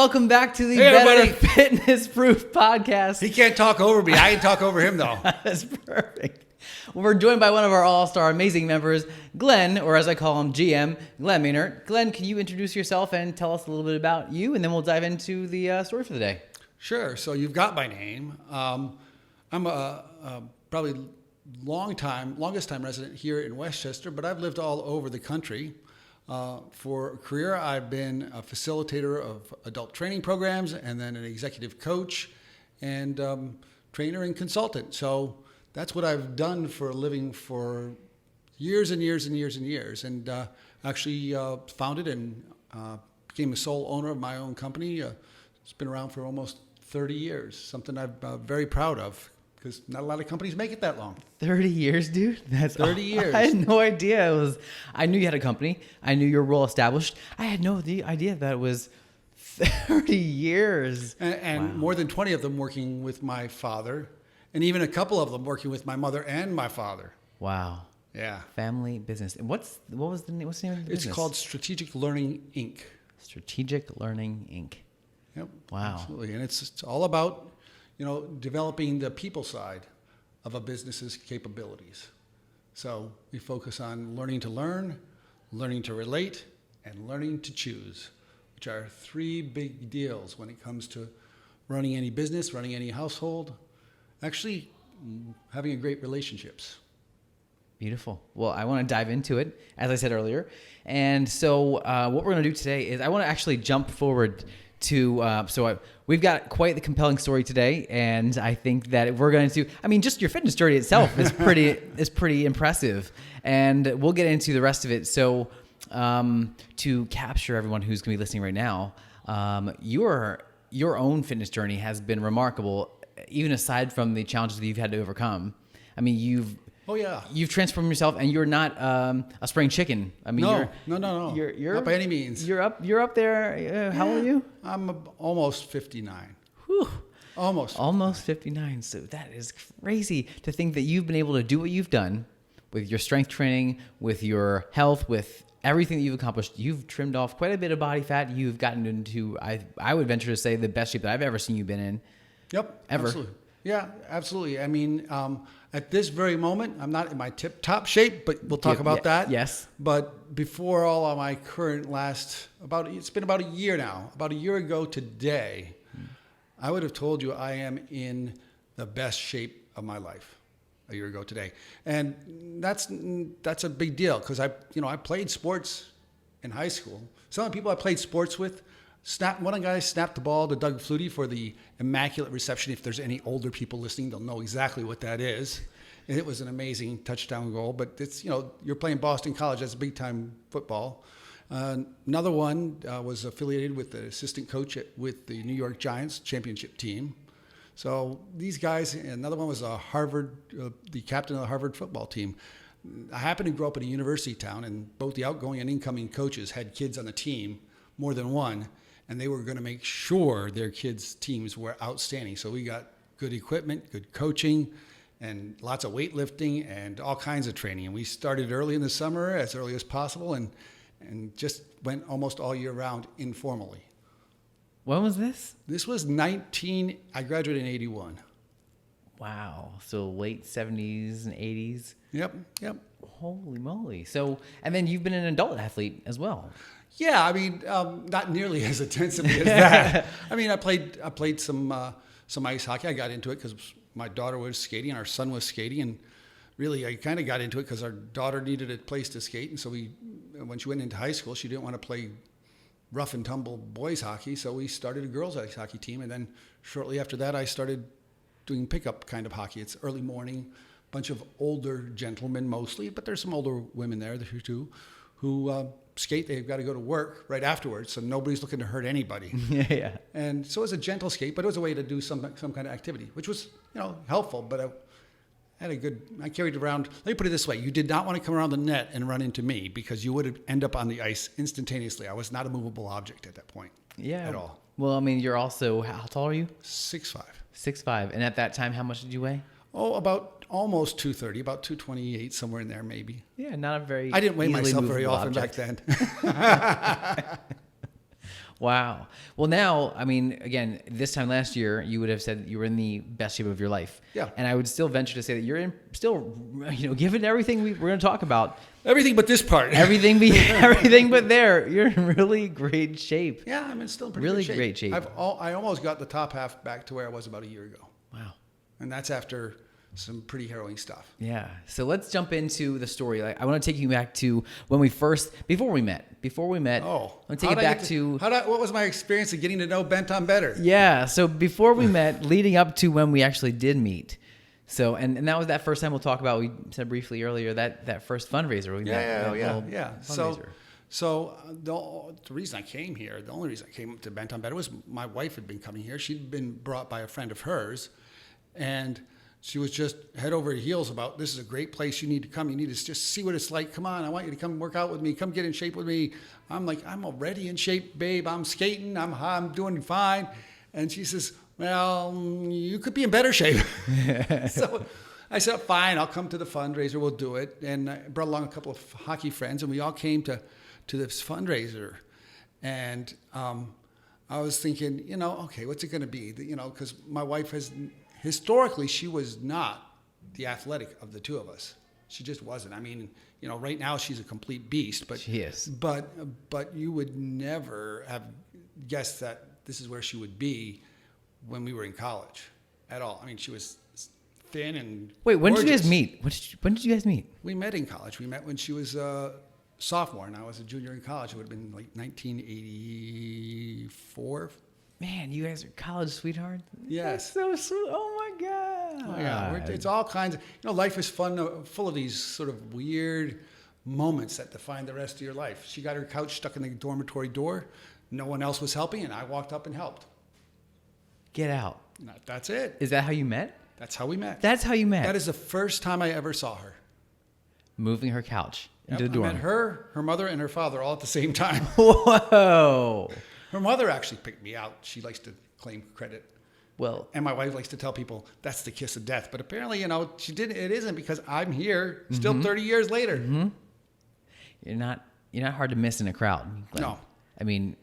welcome back to the Hey, Better everybody. Fitness Proof Podcast. He can't talk over me. I can talk over him, though. That's perfect. Well, we're joined by one of our all-star amazing members, Glenn, or as I call him, GM, Glenn Maynard. Glenn, can you introduce yourself and tell us a little bit about you, and then we'll dive into the story for the day. Sure. So you've got my name. I'm a probably longest time resident here in Westchester, but I've lived all over the country. For a career, I've been a facilitator of adult training programs and then an executive coach and trainer and consultant. So that's what I've done for a living for years and years and years and years. And actually founded and became a sole owner of my own company. It's been around for almost 30 years, something I'm very proud of. Because not a lot of companies make it that long. 30 years, dude? That's 30 years. I had no idea. I knew you had a company. I knew your role established. I had no idea that it was 30 years. And Wow. more than 20 of them working with my father. And even a couple of them working with my mother and my father. Wow. Yeah. Family business. And what's the name of the business? It's called Strategic Learning, Inc. Strategic Learning, Inc. Yep. Wow. Absolutely. And it's all about, developing the people side of a business's capabilities. So we focus on learning to learn, learning to relate, and learning to choose, which are three big deals when it comes to running any business, running any household, actually having a great relationships. Beautiful. Well, I want to dive into it, as I said earlier. And so what we're going to do today is I want to actually jump forward to, we've got quite the compelling story today. And I think that we're going to, just your fitness journey itself is pretty impressive. And we'll get into the rest of it. So to capture everyone who's going to be listening right now, your own fitness journey has been remarkable, even aside from the challenges that you've had to overcome. You've transformed yourself, and you're not a spring chicken. No. You're Not by any means. You're up there. How old are you? I'm almost 59. Whew. Almost 59. So that is crazy to think that you've been able to do what you've done with your strength training, with your health, with everything that you've accomplished. You've trimmed off quite a bit of body fat. You've gotten into, I would venture to say, the best shape that I've ever seen you been in. Yep. Ever. Absolutely. Yeah, absolutely. At this very moment, I'm not in my tip-top shape, but we'll talk about that. Yes. But before all of my current it's been about a year now. About a year ago today, I would have told you I am in the best shape of my life a year ago today. And that's a big deal because I played sports in high school. Some of the people I played sports with, one of the guys snapped the ball to Doug Flutie for the immaculate reception. If there's any older people listening, they'll know exactly what that is. And it was an amazing touchdown goal. But it's, you're playing Boston College. That's big time football. Another one was affiliated with the assistant coach with the New York Giants championship team. So these guys, another one was the captain of the Harvard football team. I happened to grow up in a university town, and both the outgoing and incoming coaches had kids on the team, more than one. And they were going to make sure their kids' teams were outstanding. So we got good equipment, good coaching, and lots of weightlifting and all kinds of training. And we started early in the summer, as early as possible, and just went almost all year round informally. When was this? This was I graduated in 81. Wow. So late 70s and 80s. Yep. Holy moly. So, and then you've been an adult athlete as well. Yeah, not nearly as intensively as that. I played some ice hockey. I got into it because my daughter was skating and our son was skating, and really I kind of got into it because our daughter needed a place to skate, and so when she went into high school, she didn't want to play rough and tumble boys hockey, so we started a girls ice hockey team, and then shortly after that I started doing pickup kind of hockey. It's early morning, bunch of older gentlemen mostly, but there's some older women there too, who skate. They've got to go to work right afterwards, so nobody's looking to hurt anybody. Yeah. And so it was a gentle skate, but it was a way to do some kind of activity, which was helpful. But I carried it around. Let me put it this way: you did not want to come around the net and run into me because you would end up on the ice instantaneously. I was not a movable object at that point. Yeah. At all. Well, you're also, how tall are you? 6'5". 6'5". And at that time, how much did you weigh? Oh, about almost 230, about 228, somewhere in there maybe. Yeah, not a very I didn't weigh myself very movable often object. back then. Wow. Well, now, I mean, again, this time last year, you would have said you were in the best shape of your life. Yeah. And I would still venture to say that you're in still, given everything we're going to talk about, Everything but this part. everything but there, you're in really great shape. Yeah, I'm still in pretty Really good shape. great shape. I almost got the top half back to where I was about a year ago. Wow. And that's after some pretty harrowing stuff. Yeah. So let's jump into the story. Like, I want to take you back to when before we met. Oh. I want to take it back to what was my experience of getting to know BentOnBetter? Yeah. So before we met, leading up to when we actually did meet. So, and that was that first time we'll talk about, we said briefly earlier, that first fundraiser we met. Yeah. So the reason I came here, the only reason I came to BentOnBetter was my wife had been coming here. She'd been brought by a friend of hers, and she was just head over heels about, this is a great place. You need to come. You need to just see what it's like. Come on. I want you to come work out with me. Come get in shape with me. I'm like, I'm already in shape, babe. I'm skating. I'm doing fine. And she says, well, you could be in better shape. So I said, fine, I'll come to the fundraiser. We'll do it. And I brought along a couple of hockey friends, and we all came to this fundraiser. And I was thinking, okay, what's it going to be? Because my wife historically, she was not the athletic of the two of us. She just wasn't. I mean, right now she's a complete beast. But she is. But you would never have guessed that this is where she would be when we were in college at all. I mean, she was thin and Wait, when gorgeous. did you guys meet? When did you guys meet? We met in college. We met when she was a sophomore and I was a junior in college. It would have been like 1984. Man, you guys are college sweethearts. Yes. That's so sweet. Oh my God. Oh, yeah. It's all kinds of, life is fun, full of these sort of weird moments that define the rest of your life. She got her couch stuck in the dormitory door. No one else was helping, and I walked up and helped. Get out. That's it. Is that how you met? That's how we met. That's how you met. That is the first time I ever saw her. Moving her couch into the dorm. I met her mother, and her father all at the same time. Whoa. Her mother actually picked me out. She likes to claim credit. Well, and my wife likes to tell people that's the kiss of death. But apparently, she didn't. It isn't, because I'm here still 30 years later. Mm-hmm. You're not hard to miss in a crowd, Glenn. No. I mean,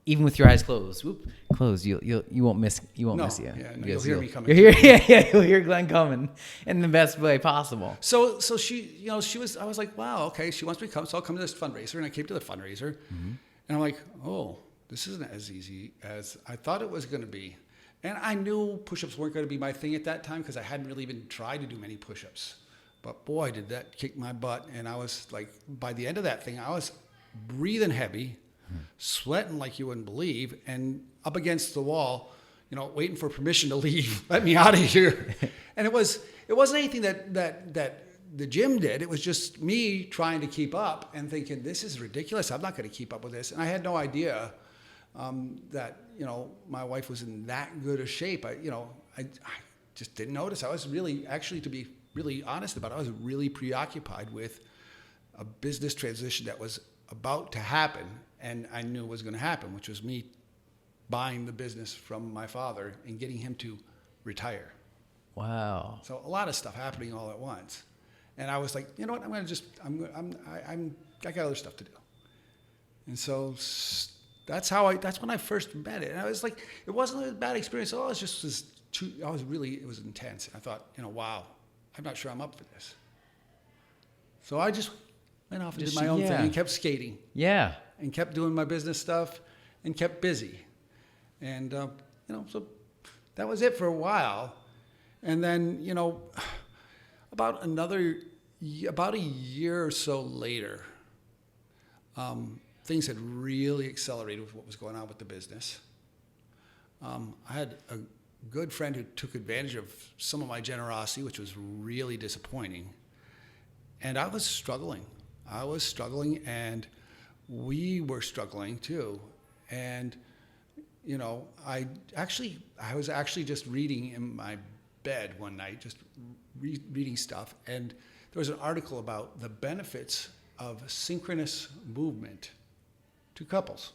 even with your eyes closed, you won't miss you. Yeah, no, you'll hear me coming. You'll hear, you'll hear Glenn coming in the best way possible. So she, she was. I was like, wow, okay, she wants me to come, so I'll come to this fundraiser, and I came to the fundraiser, and I'm like, oh, this isn't as easy as I thought it was going to be, and I knew push-ups weren't going to be my thing at that time because I hadn't really even tried to do many push-ups, but boy, did that kick my butt, and I was like, by the end of that thing, I was breathing heavy. Sweating like you wouldn't believe, and up against the wall, waiting for permission to leave. Let me out of here. And it wasn't anything that the gym did. It was just me trying to keep up and thinking, this is ridiculous. I'm not going to keep up with this. And I had no idea that my wife was in that good a shape. I just didn't notice. I was really, actually, to be really honest about it, I was really preoccupied with a business transition that was about to happen. And I knew it was going to happen, which was me buying the business from my father and getting him to retire. Wow. So a lot of stuff happening all at once. And I was like, you know what? I got other stuff to do. And so that's when I first met it. And I was like, it wasn't a bad experience at all. It was intense. I thought, wow, I'm not sure I'm up for this. So I just went off and did my own thing and kept skating. Yeah. And kept doing my business stuff and kept busy. And, so that was it for a while. And then, about a year or so later, things had really accelerated with what was going on with the business. I had a good friend who took advantage of some of my generosity, which was really disappointing. And I was struggling, and we were struggling too. And, I was actually just reading in my bed one night, just reading stuff. And there was an article about the benefits of synchronous movement to couples.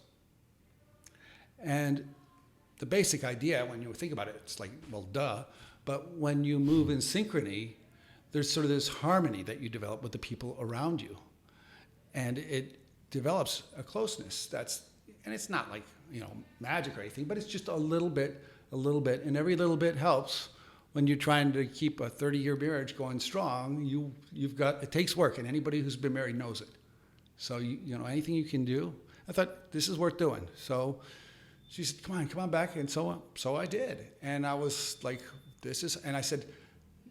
And the basic idea, when you think about it, it's like, well, duh. But when you move in synchrony, there's sort of this harmony that you develop with the people around you. And it develops a closeness and it's not like, magic or anything, but it's just a little bit, and every little bit helps. When you're trying to keep a 30-year marriage going strong, it takes work, and anybody who's been married knows it. So anything you can do. I thought this is worth doing. So she said, come on back, and so I did, and I was like, and I said,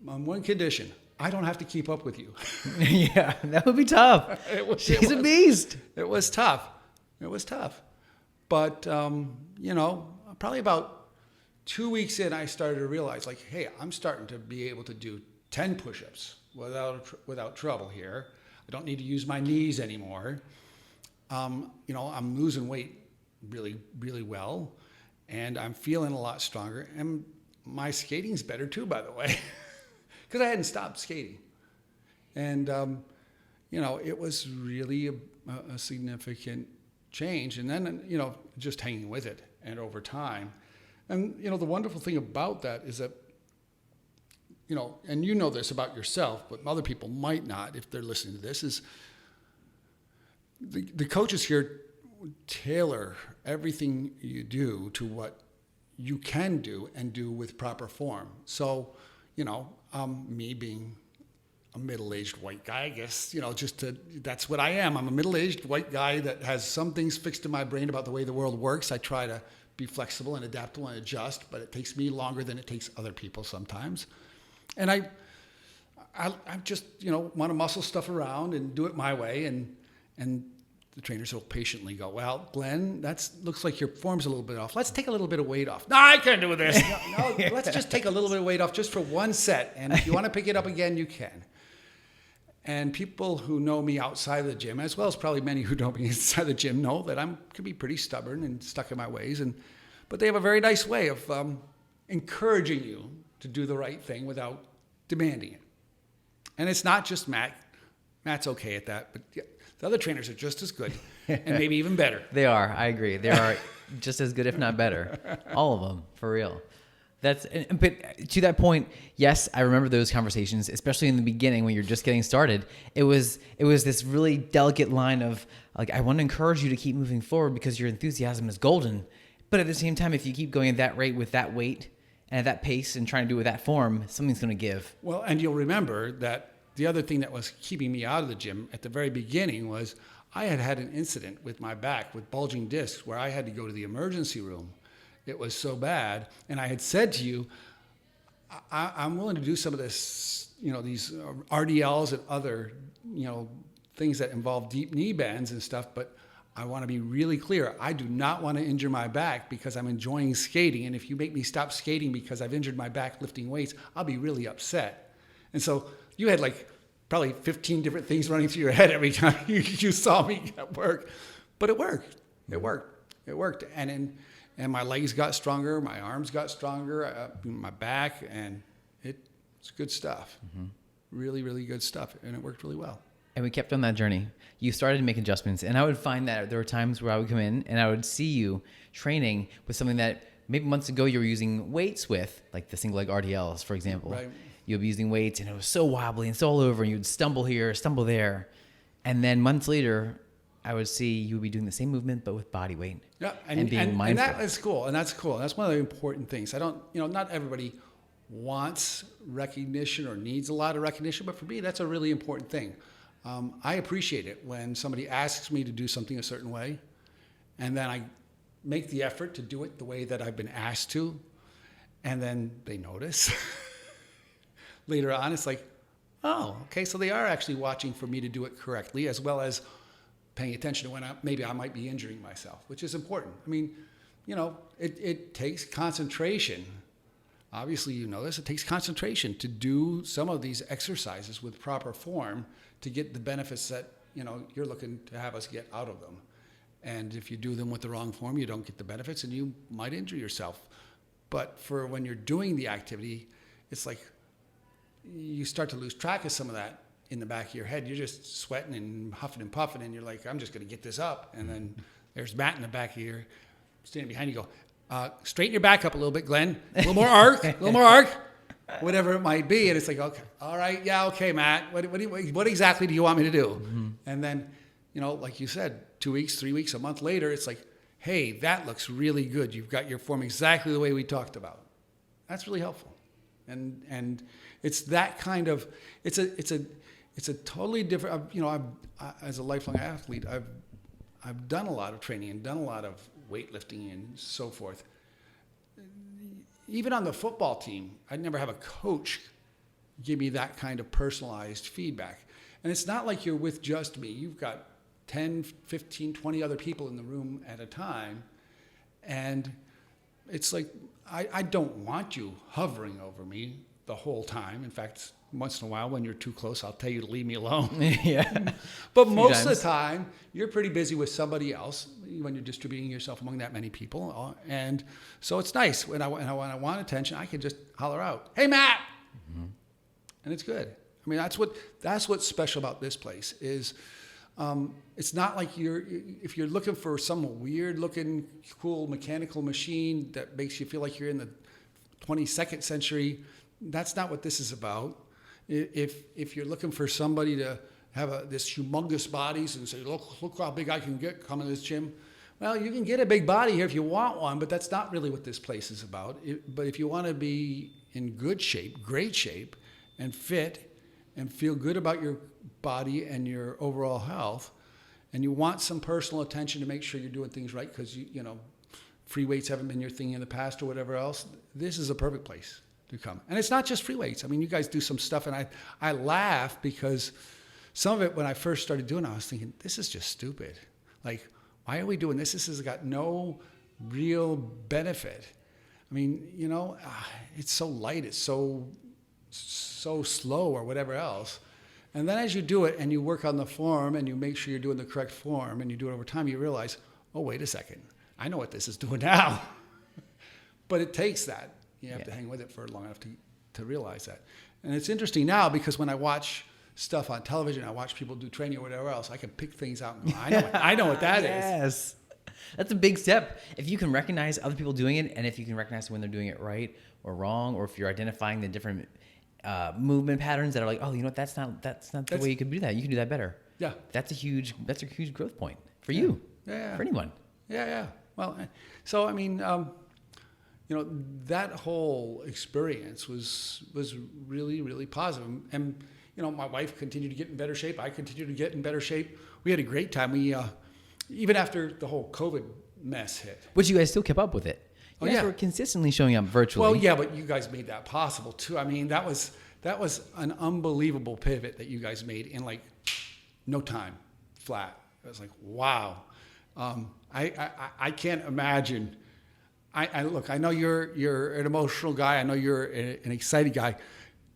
on one condition, I don't have to keep up with you. Yeah, that would be tough. She's a beast. It was tough. But probably about 2 weeks in, I started to realize, like, hey, I'm starting to be able to do 10 push-ups without trouble here. I don't need to use my knees anymore. I'm losing weight really, really well, and I'm feeling a lot stronger. And my skating's better too, by the way, because I hadn't stopped skating. And it was really a significant change. And then just hanging with it, and over time. And, the wonderful thing about that is that, and you know this about yourself, but other people might not if they're listening to this, is the coaches here tailor everything you do to what you can do and do with proper form. So, me being a middle-aged white guy, I guess, that's what I am. I'm a middle-aged white guy that has some things fixed in my brain about the way the world works. I try to be flexible and adaptable and adjust, but it takes me longer than it takes other people sometimes. And I just, want to muscle stuff around and do it my way. And the trainers will patiently go, well, Glenn, looks like your form's a little bit off. Let's take a little bit of weight off. No, I can't do this. No, let's just take a little bit of weight off just for one set. And if you want to pick it up again, you can. And people who know me outside of the gym, as well as probably many who know me inside the gym, know that I can be pretty stubborn and stuck in my ways. But they have a very nice way of encouraging you to do the right thing without demanding it. And it's not just Matt. Matt's okay at that, but the other trainers are just as good and maybe even better. They are. I agree. They are just as good, if not better. All of them, for real. But to that point, yes, I remember those conversations, especially in the beginning when you're just getting started. It was this really delicate line of, like, I want to encourage you to keep moving forward because your enthusiasm is golden. But at the same time, if you keep going at that rate with that weight and at that pace and trying to do it with that form, something's going to give. Well, and you'll remember that the other thing that was keeping me out of the gym at the very beginning was I had an incident with my back with bulging discs where I had to go to the emergency room. It was so bad. And I had said to you, I'm willing to do some of this, these RDLs and other, things that involve deep knee bends and stuff, but I want to be really clear. I do not want to injure my back because I'm enjoying skating. And if you make me stop skating because I've injured my back lifting weights, I'll be really upset. And so you had probably 15 different things running through your head every time you saw me at work. But it worked. It worked. And my legs got stronger. My arms got stronger. My back. And it's good stuff. Mm-hmm. Really, really good stuff. And it worked really well. And we kept on that journey. You started to make adjustments. And I would find that there were times where I would come in and I would see you training with something that maybe months ago you were using weights with, like the single leg RDLs, for example. Right. You would be using weights and it was so wobbly and so all over, and you'd stumble here, stumble there. And then months later, I would see you would be doing the same movement, but with body weight. Yeah, and being mindful. And that is cool. And that's cool. That's one of the important things. Not everybody wants recognition or needs a lot of recognition, but for me, that's a really important thing. I appreciate it when somebody asks me to do something a certain way, and then I make the effort to do it the way that I've been asked to, and then they notice. Later on, it's like, oh, okay, so they are actually watching for me to do it correctly, as well as paying attention to when maybe I might be injuring myself, which is important. I mean, it takes concentration. Obviously, you know this. It takes concentration to do some of these exercises with proper form to get the benefits that, you're looking to have us get out of them. And if you do them with the wrong form, you don't get the benefits and you might injure yourself. But for when you're doing the activity, it's like you start to lose track of some of that in the back of your head. You're just sweating and huffing and puffing, and you're like, I'm just going to get this up. And then there's Matt in the back of your, standing behind you, go, straighten your back up a little bit, Glenn. A little more arc, whatever it might be. And it's like, okay, all right, yeah, okay, Matt. What exactly do you want me to do? Mm-hmm. And then, like you said, 2 weeks, 3 weeks, a month later, it's like, hey, that looks really good. You've got your form exactly the way we talked about. That's really helpful. And it's that kind of, it's a totally different, as a lifelong athlete, I've done a lot of training and done a lot of weightlifting and so forth. Even on the football team, I'd never have a coach give me that kind of personalized feedback. And it's not like you're with just me. You've got 10, 15, 20 other people in the room at a time. And it's like, I don't want you hovering over me the whole time. In fact, once in a while when you're too close, I'll tell you to leave me alone. Yeah. But most of the time, you're pretty busy with somebody else when you're distributing yourself among that many people. And so it's nice. When I want attention, I can just holler out, "Hey, Matt!" Mm-hmm. And it's good. I mean, that's what's special about this place is it's not like if you're looking for some weird looking cool mechanical machine that makes you feel like you're in the 22nd century. That's not what this is about. If you're looking for somebody to have this humongous bodies and say, look how big I can get coming to this gym. Well, you can get a big body here if you want one, but that's not really what this place is about. But if you want to be in good shape, great shape, and fit, and feel good about your body and your overall health, and you want some personal attention to make sure you're doing things right because free weights haven't been your thing in the past or whatever else, this is a perfect place to come. And it's not just free weights. I mean, you guys do some stuff, and I laugh because some of it, when I first started doing it, I was thinking, this is just stupid. Like, why are we doing this? This has got no real benefit. I mean, it's so light, it's so slow or whatever else. And then as you do it and you work on the form and you make sure you're doing the correct form and you do it over time, you realize, oh, wait a second. I know what this is doing now. But it takes that. You have to hang with it for long enough to realize that. And it's interesting now because when I watch stuff on television, I watch people do training or whatever else, I can pick things out and go, I know what that is. Yes. That's a big step. If you can recognize other people doing it, and if you can recognize when they're doing it right or wrong, or if you're identifying the different movement patterns that are like, oh, that's not the way you could do that. You can do that better. Yeah. That's a huge growth point for you. Yeah. For anyone. Yeah. Well, so I mean, that whole experience was really, really positive. And my wife continued to get in better shape. I continued to get in better shape. We had a great time. We even after the whole COVID mess hit. But you guys still kept up with it. You guys were consistently showing up virtually. Well, yeah, but you guys made that possible too. I mean, that was an unbelievable pivot that you guys made in like no time, flat. I was like, wow. I can't imagine. I know you're an emotional guy. I know you're an excited guy.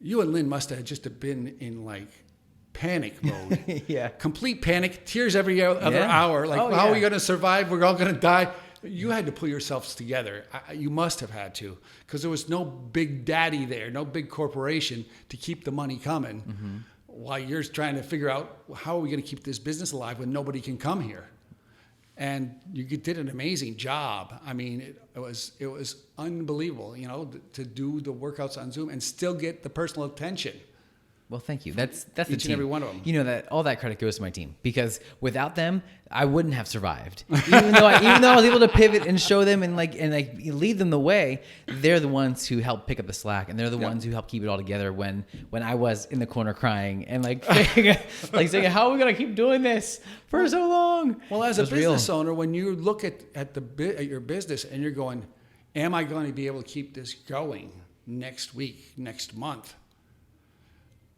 You and Lynn must have just been in like panic mode. Yeah. Complete panic, tears every other hour. Like, how are we going to survive? We're all going to die. You had to pull yourselves together. You must have had to, because there was no big daddy there, no big corporation to keep the money coming while you're trying to figure out how are we going to keep this business alive when nobody can come here. And you did an amazing job. I mean, it was unbelievable, to do the workouts on Zoom and still get the personal attention. Well, thank you. That's the team. Each and every one of them. That all that credit goes to my team, because without them, I wouldn't have survived. Even though I was able to pivot and show them and lead them the way, they're the ones who help pick up the slack, and they're the ones who help keep it all together when I was in the corner crying and saying, how are we gonna keep doing this for so long? Well, as a business owner, when you look at your business and you're going, am I going to be able to keep this going next week, next month?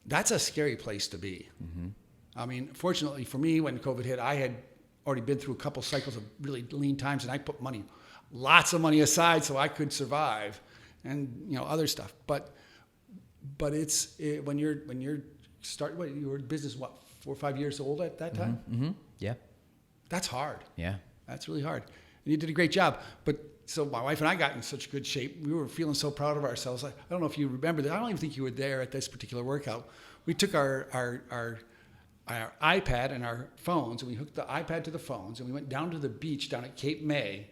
That's a scary place to be. Mm-hmm. I mean, fortunately for me, when COVID hit, I had already been through a couple cycles of really lean times, and I put lots of money aside so I could survive, and other stuff. But when you're your business 4 or 5 years old at that time. Mm-hmm. Yeah, that's hard. Yeah, that's really hard, and you did a great job. But so my wife and I got in such good shape. We were feeling so proud of ourselves. I don't know if you remember that. I don't even think you were there at this particular workout. We took our iPad and our phones, and we hooked the iPad to the phones, and we went down to the beach down at Cape May,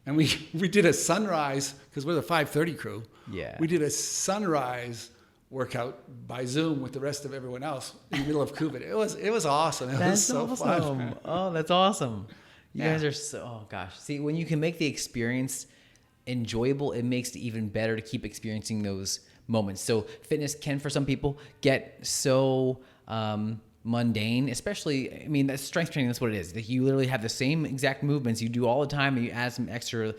and we did a sunrise, because we're the 5:30 crew. Yeah. We did a sunrise workout by Zoom with the rest of everyone else in the middle of COVID. It was awesome. It was so fun. Oh, that's awesome. You guys are so, oh gosh. See, when you can make the experience enjoyable, it makes it even better to keep experiencing those moments. So fitness can, for some people, get so mundane, especially, I mean, that's strength training. That's what it is. Like, you literally have the same exact movements you do all the time, and you add some extra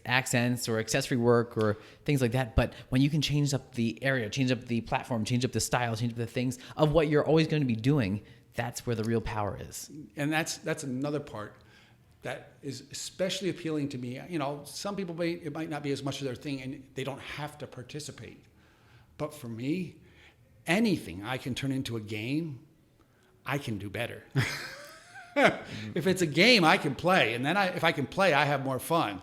accents or accessory work or things like that. But when you can change up the area, change up the platform, change up the style, change up the things of what you're always going to be doing, that's where the real power is. And that's another part that is especially appealing to me. You know, some people it might not be as much of their thing, and they don't have to participate. But for me, anything I can turn into a game, I can do better. If it's a game, I can play, and then if I can play, I have more fun.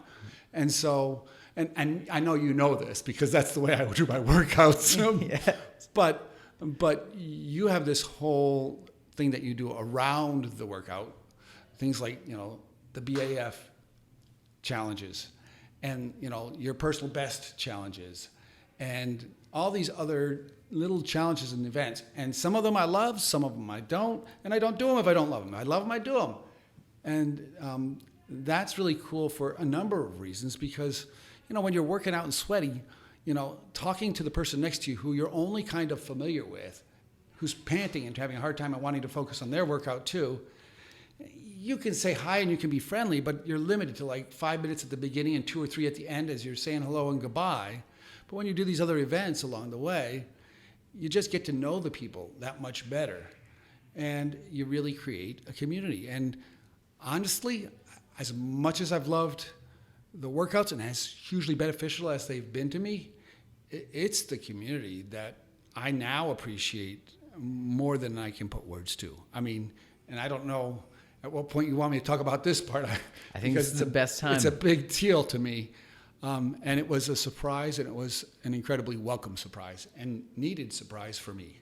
And so, and I know you know this because that's the way I do my workouts. Yeah. But you have this whole thing that you do around the workout, things like, you know, the BAF challenges, and, you know, your personal best challenges, and all these other little challenges and events. And some of them I love, some of them I don't, and I don't do them if I don't love them. I love them, I do them. And that's really cool for a number of reasons, because, you know, when you're working out and sweaty, you know, talking to the person next to you who you're only kind of familiar with, who's panting and having a hard time and wanting to focus on their workout too, you can say hi and you can be friendly, but you're limited to like 5 minutes at the beginning and 2 or 3 at the end as you're saying hello and goodbye. But when you do these other events along the way, you just get to know the people that much better, and you really create a community. And honestly, as much as I've loved the workouts and as hugely beneficial as they've been to me, it's the community that I now appreciate more than I can put words to. I mean, and I don't know at what point you want me to talk about this part. I think this is the best time. It's a big deal to me. And it was a surprise, and it was an incredibly welcome surprise and needed surprise for me.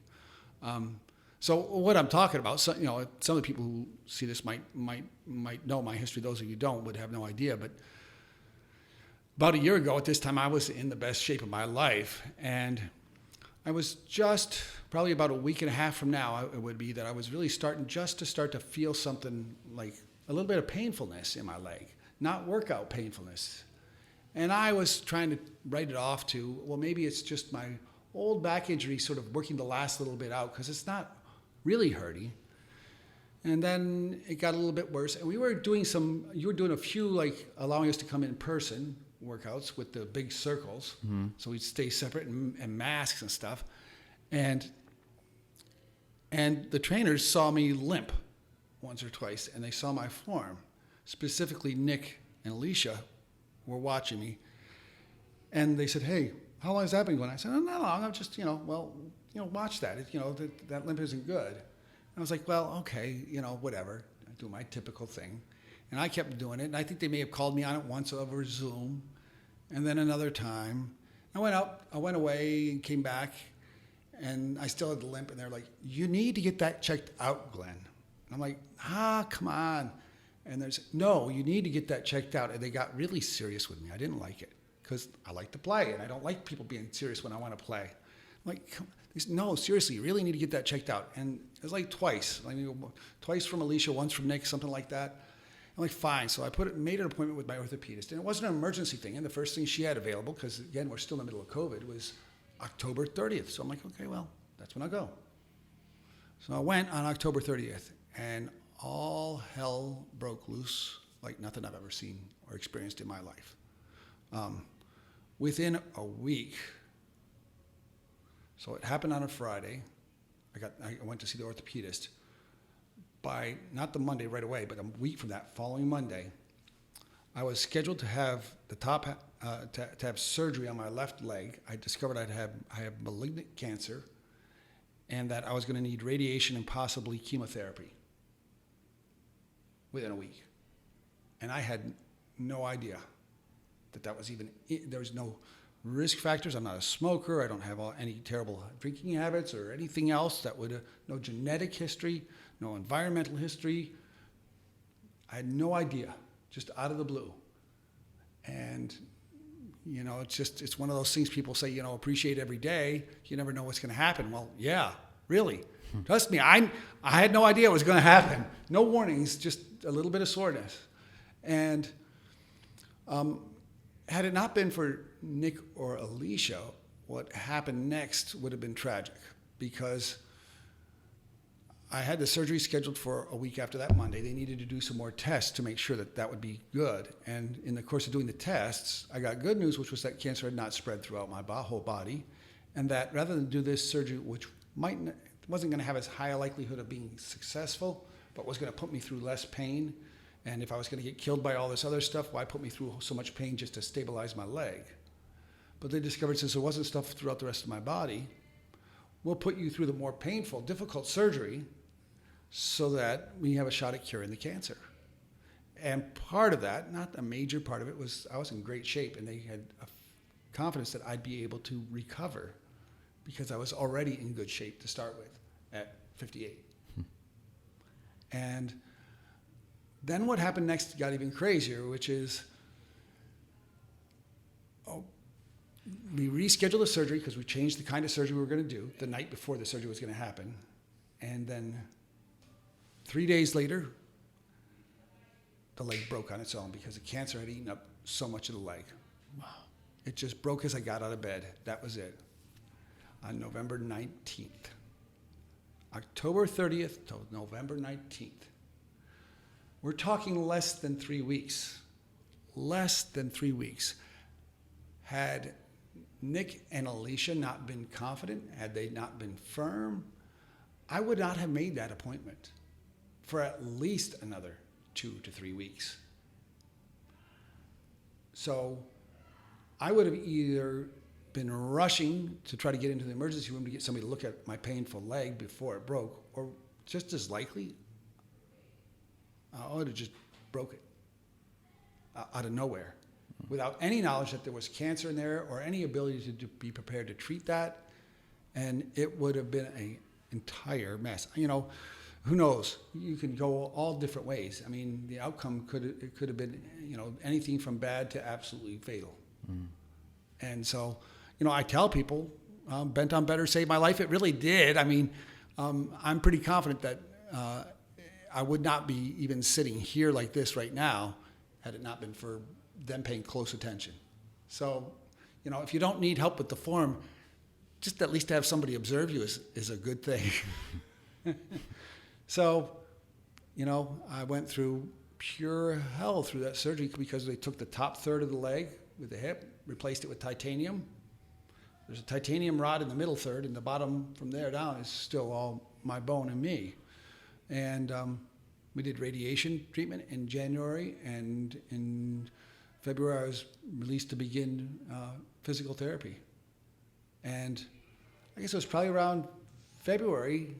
So what I'm talking about, so, you know, some of the people who see this might know my history. Those of you who don't would have no idea. But about a year ago at this time, I was in the best shape of my life, and I was just probably about a week and a half from now, it would be, that I was really starting to feel something like a little bit of painfulness in my leg, not workout painfulness. And I was trying to write it off to, well, maybe it's just my old back injury sort of working the last little bit out, because it's not really hurting. And then it got a little bit worse. And you were doing a few, like, allowing us to come in person workouts with the big circles. Mm-hmm. So we'd stay separate and masks and stuff. And the trainers saw me limp once or twice, and they saw my form. Specifically, Nick and Alicia were watching me, and they said, "Hey, how long has that been going?" I said, "Oh, not long. I'm just, watch that. That limp isn't good." And I was like, "Well, okay, whatever." I do my typical thing, and I kept doing it. And I think they may have called me on it once over Zoom, and then another time. I went away, and came back, and I still had the limp. And they're like, "You need to get that checked out, Glenn." And I'm like, "Come on." And there's, "No, you need to get that checked out." And they got really serious with me. I didn't like it, because I like to play, and I don't like people being serious when I want to play. I'm like, "No, seriously, you really need to get that checked out." And it was like twice. Twice from Alicia, once from Nick, something like that. I'm like, fine. So I made an appointment with my orthopedist. And it wasn't an emergency thing. And the first thing she had available, because, again, we're still in the middle of COVID, was October 30th. So I'm like, okay, well, that's when I'll go. So I went on October 30th, and all hell broke loose like nothing I've ever seen or experienced in my life. Within a week, so it happened on a Friday. I went to see the orthopedist. By not the Monday right away, but a week from that, following Monday, I was scheduled to have to have surgery on my left leg. I discovered I have malignant cancer, and that I was going to need radiation and possibly chemotherapy within a week. And I had no idea that was even, there was no risk factors. I'm not a smoker. I don't have any terrible drinking habits or anything else that would, no genetic history, no environmental history. I had no idea, just out of the blue. And, it's one of those things people say, appreciate every day. You never know what's going to happen. Well, yeah, really. Trust me, I had no idea it was going to happen. No warnings, just a little bit of soreness. And had it not been for Nick or Alicia, what happened next would have been tragic, because I had the surgery scheduled for a week after that Monday. They needed to do some more tests to make sure that that would be good. And in the course of doing the tests, I got good news, which was that cancer had not spread throughout my whole body, and that rather than do this surgery, which wasn't going to have as high a likelihood of being successful, but was going to put me through less pain, and if I was going to get killed by all this other stuff, why put me through so much pain just to stabilize my leg? But they discovered, since there wasn't stuff throughout the rest of my body, we'll put you through the more painful, difficult surgery so that we have a shot at curing the cancer. And part of that, not a major part of it, was I was in great shape, and they had confidence that I'd be able to recover because I was already in good shape to start with at 58. And then what happened next got even crazier, which is we rescheduled the surgery because we changed the kind of surgery we were going to do the night before the surgery was going to happen. And then 3 days later, the leg broke on its own because the cancer had eaten up so much of the leg. Wow. It just broke as I got out of bed. That was it. On November 19th. October 30th to November 19th. We're talking less than 3 weeks. Less than 3 weeks. Had Nick and Alicia not been confident, had they not been firm, I would not have made that appointment for at least another 2 to 3 weeks. So I would have either been rushing to try to get into the emergency room to get somebody to look at my painful leg before it broke, or just as likely, I would have just broke it out of nowhere without any knowledge that there was cancer in there or any ability to be prepared to treat that. And it would have been an entire mess. You know, who knows? You can go all different ways. I mean, the outcome could have been, you know, anything from bad to absolutely fatal. Mm. And so, you know, I tell people, BentOnBetter saved my life. It really did. I mean, I'm pretty confident that I would not be even sitting here like this right now had it not been for them paying close attention. So, you know, if you don't need help with the form, just at least to have somebody observe you is a good thing. So, you know, I went through pure hell through that surgery because they took the top third of the leg with the hip, replaced it with titanium. There's a titanium rod in the middle third, and the bottom from there down is still all my bone and me. And we did radiation treatment in January, and in February I was released to begin physical therapy. And I guess it was probably around February,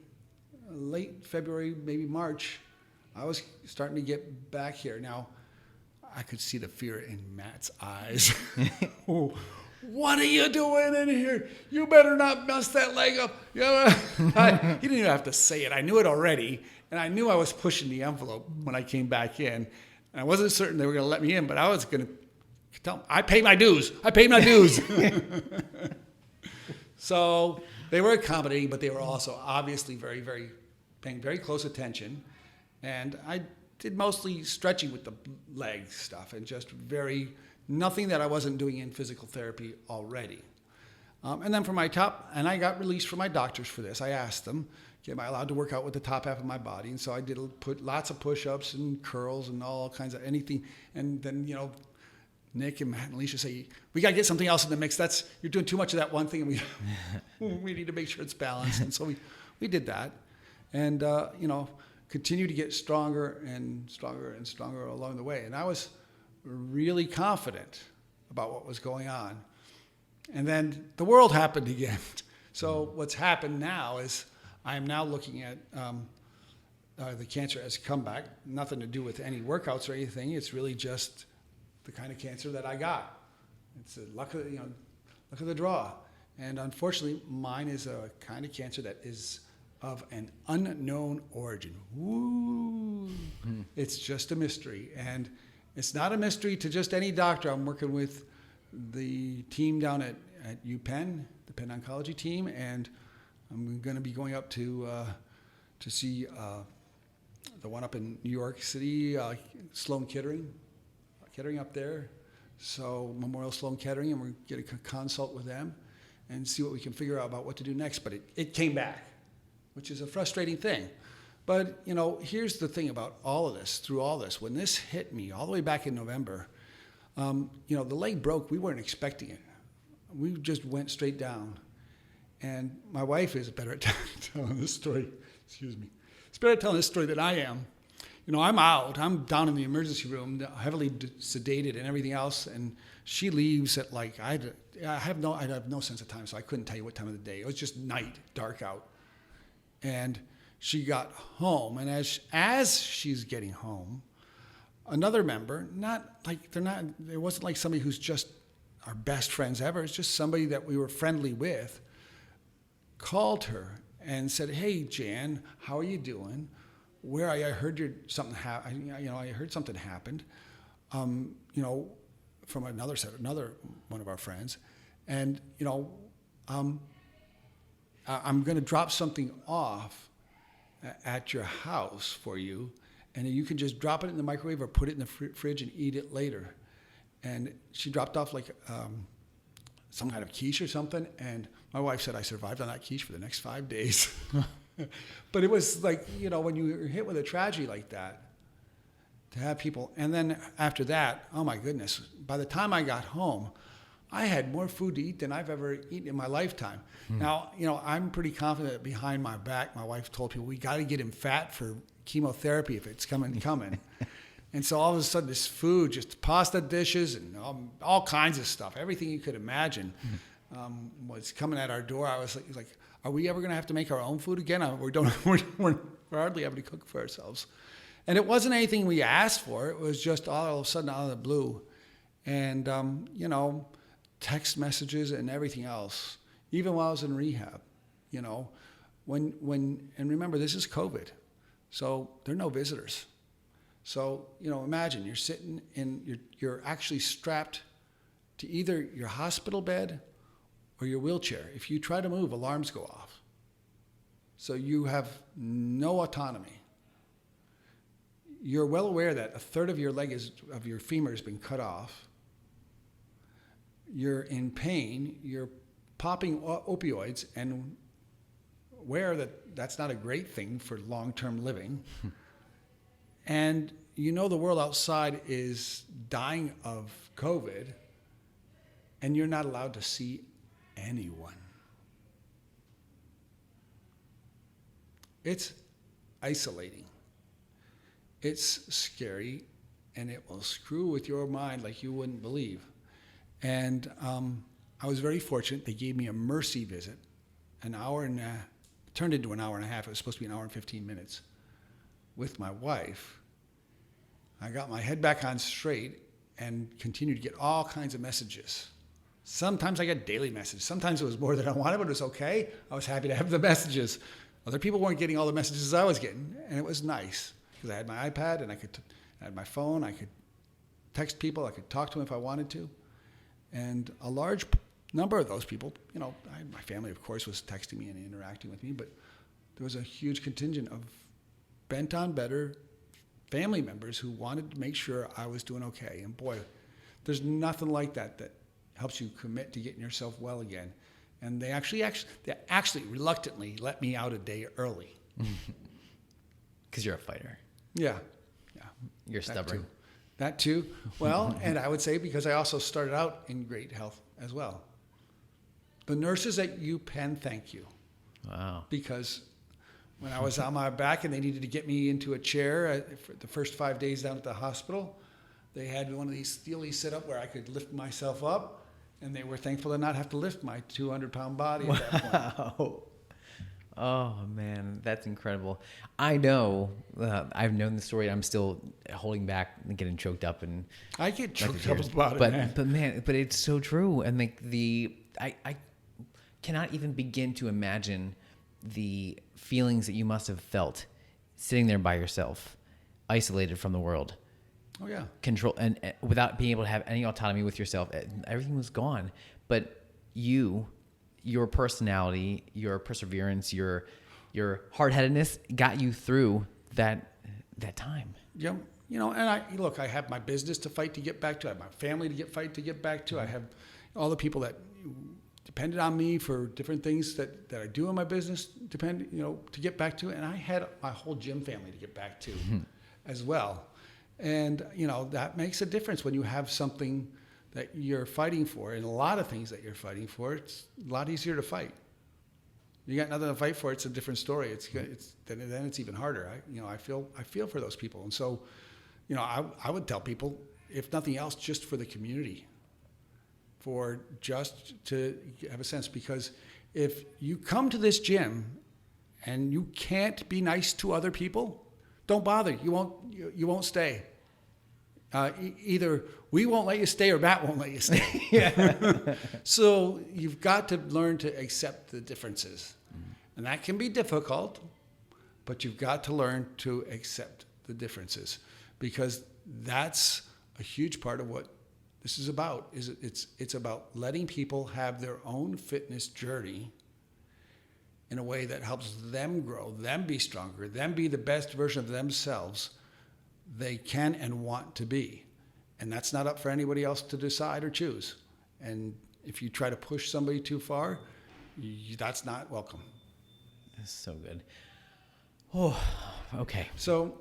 late February, maybe March, I was starting to get back here. Now, I could see the fear in Matt's eyes. Oh, what are you doing in here? You better not mess that leg up. He didn't even have to say it. I knew it already, and I knew I was pushing the envelope when I came back in. And I wasn't certain they were going to let me in, but I was going to tell them, I pay my dues. I pay my dues. So they were accommodating, but they were also obviously paying very close attention. And I did mostly stretching with the leg stuff and just nothing that I wasn't doing in physical therapy already. And then and I got released from my doctors for this. I asked them, am I allowed to work out with the top half of my body? And so I did put lots of push-ups and curls and all kinds of anything. And then, you know, Nick and Matt and Alicia say, we got to get something else in the mix. You're doing too much of that one thing, and we need to make sure it's balanced. And so we did that. And, you know, continue to get stronger and stronger and stronger along the way. And I was really confident about what was going on. And then the world happened again. So what's happened now is I am now looking at the cancer as comeback. Nothing to do with any workouts or anything. It's really just the kind of cancer that I got. It's a luck of the draw. And unfortunately, mine is a kind of cancer that is of an unknown origin. Woo! It's just a mystery. And it's not a mystery to just any doctor. I'm working with the team down at UPenn, the Penn Oncology team, and I'm going to be going up to see the one up in New York City, Sloan Kettering, Kettering up there. So Memorial Sloan Kettering, and we're going to consult with them and see what we can figure out about what to do next. But it came back, which is a frustrating thing. But, here's the thing about all of this, through all this. When this hit me all the way back in November, the leg broke. We weren't expecting it. We just went straight down. And my wife is better at telling this story. Excuse me. It's better at telling this story than I am. I'm out. I'm down in the emergency room, heavily sedated and everything else. And she leaves at I have no sense of time, so I couldn't tell you what time of the day. It was just night, dark out. And she got home, and as she's getting home, another member, it wasn't like somebody who's just our best friends ever. It's just somebody that we were friendly with, called her and said, "Hey, Jan, how are you doing? Where are you? I heard something I heard something happened, from another one of our friends, and I'm going to drop something off at your house for you, and you can just drop it in the microwave or put it in the fridge and eat it later." And she dropped off some kind of quiche or something, and my wife said I survived on that quiche for the next 5 days. But it was when you're hit with a tragedy like that, to have people, and then after that, oh my goodness, by the time I got home, I had more food to eat than I've ever eaten in my lifetime. Now, I'm pretty confident that behind my back, my wife told people, we got to get him fat for chemotherapy if it's coming. And so all of a sudden, this food, just pasta dishes and all kinds of stuff, everything you could imagine, was coming at our door. I was like, are we ever going to have to make our own food again? We're hardly able to cook for ourselves. And it wasn't anything we asked for. It was just all of a sudden out of the blue. And, text messages and everything else, even while I was in rehab, and remember, this is COVID. So there are no visitors. So, imagine you're sitting you're actually strapped to either your hospital bed or your wheelchair. If you try to move, alarms go off. So you have no autonomy. You're well aware that a third of your of your femur has been cut off. You're in pain. You're popping opioids and aware that that's not a great thing for long-term living. And the world outside is dying of COVID, and you're not allowed to see anyone. It's isolating. It's scary, and it will screw with your mind like you wouldn't believe. And I was very fortunate. They gave me a mercy visit, turned into an hour and a half. It was supposed to be an hour and 15 minutes with my wife. I got my head back on straight and continued to get all kinds of messages. Sometimes I got daily messages. Sometimes it was more than I wanted, but it was okay. I was happy to have the messages. Other people weren't getting all the messages I was getting, and it was nice because I had my iPad and I had my phone. I could text people. I could talk to them if I wanted to. And a large number of those people, my family, of course, was texting me and interacting with me, but there was a huge contingent of BentOnBetter family members who wanted to make sure I was doing okay. And boy, there's nothing like that helps you commit to getting yourself well again. And they actually reluctantly let me out a day early. Because you're a fighter. Yeah. You're stubborn. That too. Well, and I would say because I also started out in great health as well. The nurses at UPenn, thank you. Wow. Because when I was on my back and they needed to get me into a chair for the first 5 days down at the hospital, they had one of these steely sit-up where I could lift myself up, and they were thankful to not have to lift my 200-pound body at that point. Oh, man, that's incredible. I know, I've known the story. I'm still holding back and getting choked up. And I get choked up about it, man. But it's so true. And I cannot even begin to imagine the feelings that you must have felt sitting there by yourself, isolated from the world. Oh, yeah. Control and without being able to have any autonomy with yourself. Everything was gone. But your personality, your perseverance, your hard-headedness got you through that time. Yeah. and I have my business to fight to get back to. I have my family to fight to get back to. I have all the people that depended on me for different things that I do in my business to get back to. And I had my whole gym family to get back to as well. And, that makes a difference when you have something that you're fighting for, and a lot of things that you're fighting for. It's a lot easier to fight. You got nothing to fight for. It's a different story. Then it's even harder. I feel for those people. And so, I would tell people, if nothing else, just for the community, for just to have a sense, because if you come to this gym and you can't be nice to other people, don't bother. You won't stay. Either we won't let you stay or Matt won't let you stay. So you've got to learn to accept the differences. And that can be difficult, but you've got to learn to accept the differences, because that's a huge part of what this is about. It's about letting people have their own fitness journey in a way that helps them grow, them be stronger, them be the best version of themselves they can and want to be. And that's not up for anybody else to decide or choose. And if you try to push somebody too far, that's not welcome. That's so good. Oh, okay. So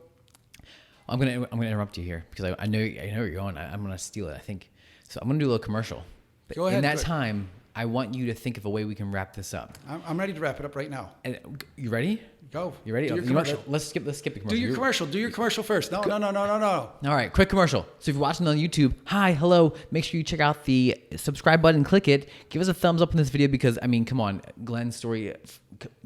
I'm gonna interrupt you here because I know where you're going. I'm gonna steal it, I think. So I'm gonna do a little commercial. But go ahead. In that time, I want you to think of a way we can wrap this up. I'm ready to wrap it up right now. And you ready? Go. You ready? Do your commercial. Let's skip the commercial. Do your commercial. Do your commercial first. No. All right, quick commercial. So if you're watching on YouTube, hi, hello. Make sure you check out the subscribe button, click it. Give us a thumbs up in this video because, come on, Glenn's story.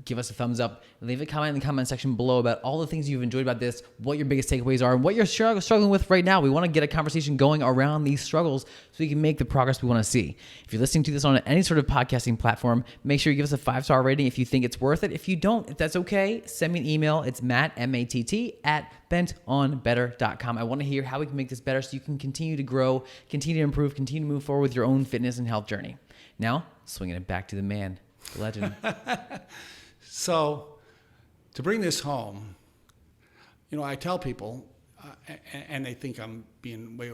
Give us a thumbs up. Leave a comment in the comment section below about all the things you've enjoyed about this, what your biggest takeaways are, and what you're struggling with right now. We want to get a conversation going around these struggles so we can make the progress we want to see. If you're listening to this on any sort of podcasting platform, make sure you give us a 5-star rating if you think it's worth it. If you don't, if that's okay, send me an email. It's Matt, M-A-T-T, at BentOnBetter.com. I want to hear how we can make this better so you can continue to grow, continue to improve, continue to move forward with your own fitness and health journey. Now, swinging it back to the man, the legend. So, to bring this home, I tell people, and they think I'm being way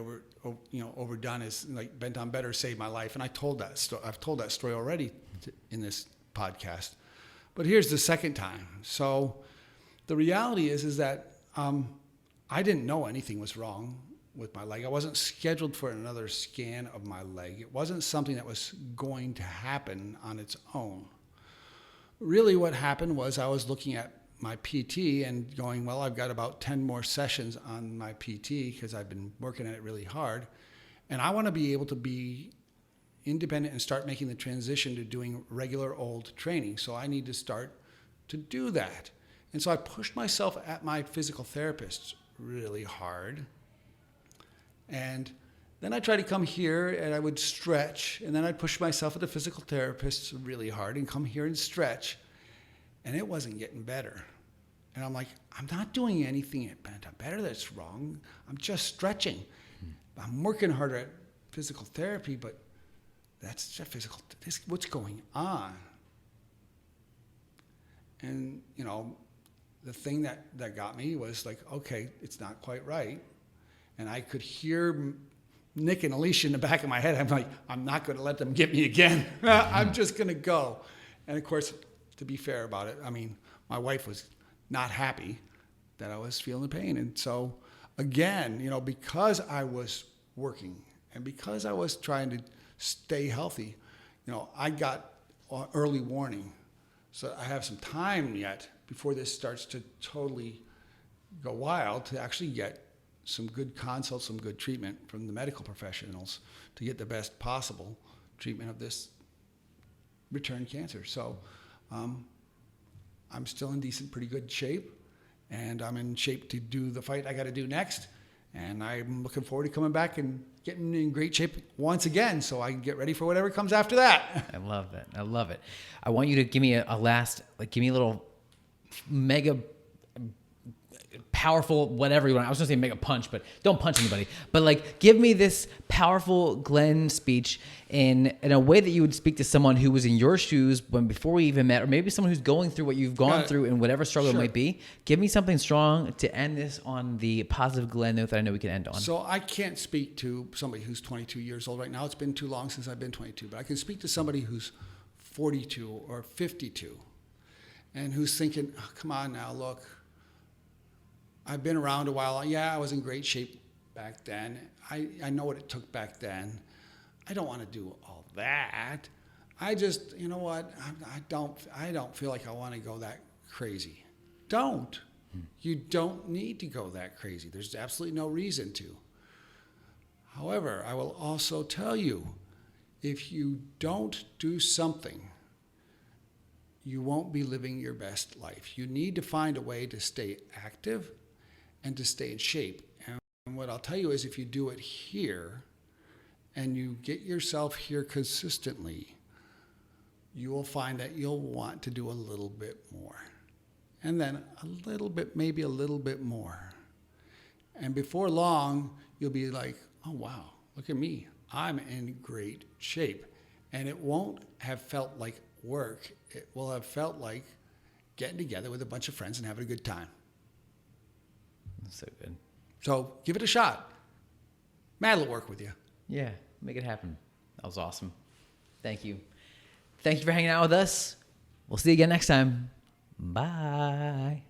overdone. Is like BentOnBetter saved my life, and I've told that story already in this podcast. But here's the second time. So, the reality is that I didn't know anything was wrong with my leg. I wasn't scheduled for another scan of my leg. It wasn't something that was going to happen on its own. Really what happened was I was looking at my PT and going, well, I've got about 10 more sessions on my PT because I've been working at it really hard. And I want to be able to be independent and start making the transition to doing regular old training. So I need to start to do that. And so I pushed myself at my physical therapist really hard. And then I tried to come here and I would stretch, and then I'd push myself at the physical therapist really hard and come here and stretch, and it wasn't getting better. And I'm like, I'm not doing anything at BentOnBetter that's wrong. I'm just stretching. I'm working harder at physical therapy, but that's just physical. What's going on? And, the thing that got me was like, okay, it's not quite right. And I could hear Nick and Alicia in the back of my head. I'm like, I'm not going to let them get me again. I'm just going to go. And of course, to be fair about it, my wife was not happy that I was feeling the pain. And so again, because I was working and because I was trying to stay healthy, I got early warning. So I have some time yet before this starts to totally go wild to actually get some good consults, some good treatment from the medical professionals to get the best possible treatment of this return cancer. So I'm still in pretty good shape, and I'm in shape to do the fight I got to do next. And I'm looking forward to coming back and getting in great shape once again so I can get ready for whatever comes after that. I love that. I love it. I want you to give me a little mega powerful whatever you want. I was going to say make a punch, but don't punch anybody. But like, give me this powerful Glenn speech in a way that you would speak to someone who was in your shoes before we even met, or maybe someone who's going through what you've gone through and whatever struggle it might be. Give me something strong to end this on the positive Glenn note that I know we can end on. So I can't speak to somebody who's 22 years old right now. It's been too long since I've been 22, but I can speak to somebody who's 42 or 52 and who's thinking, oh, come on now, look, I've been around a while. Yeah, I was in great shape back then. I know what it took back then. I don't want to do all that. I just, you know what? I don't feel like I want to go that crazy. Don't. You don't need to go that crazy. There's absolutely no reason to. However, I will also tell you, if you don't do something, you won't be living your best life. You need to find a way to stay active and to stay in shape. And what I'll tell you is if you do it here and you get yourself here consistently, you will find that you'll want to do a little bit more. And then a little bit, maybe a little bit more. And before long, you'll be like, oh, wow, look at me. I'm in great shape. And it won't have felt like work. It will have felt like getting together with a bunch of friends and having a good time. That's so good. So give it a shot. Matt will work with you. Yeah, make it happen. That was awesome. Thank you. Thank you for hanging out with us. We'll see you again next time. Bye.